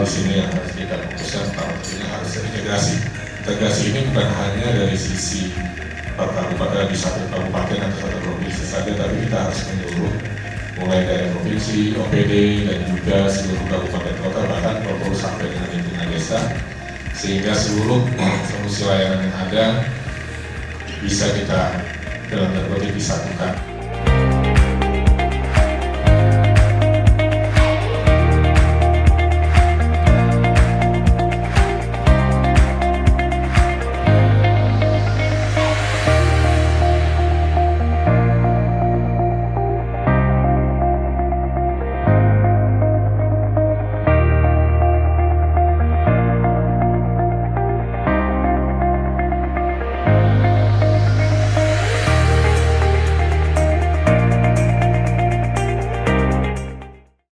di sini yang harus kita fokuskan, pertama tentunya harus terintegrasi. Integrasi ini bukan hanya dari sisi kabupaten di satu kabupaten atau satu provinsi saja, tapi kita harus menyeluruh, mulai dari provinsi, OPD, dan juga seluruh kabupaten kota, bahkan perlu sampai dengan lingkungan desa, sehingga seluruh solusi layanan yang ada bisa kita dalam tanda kutip disatukan.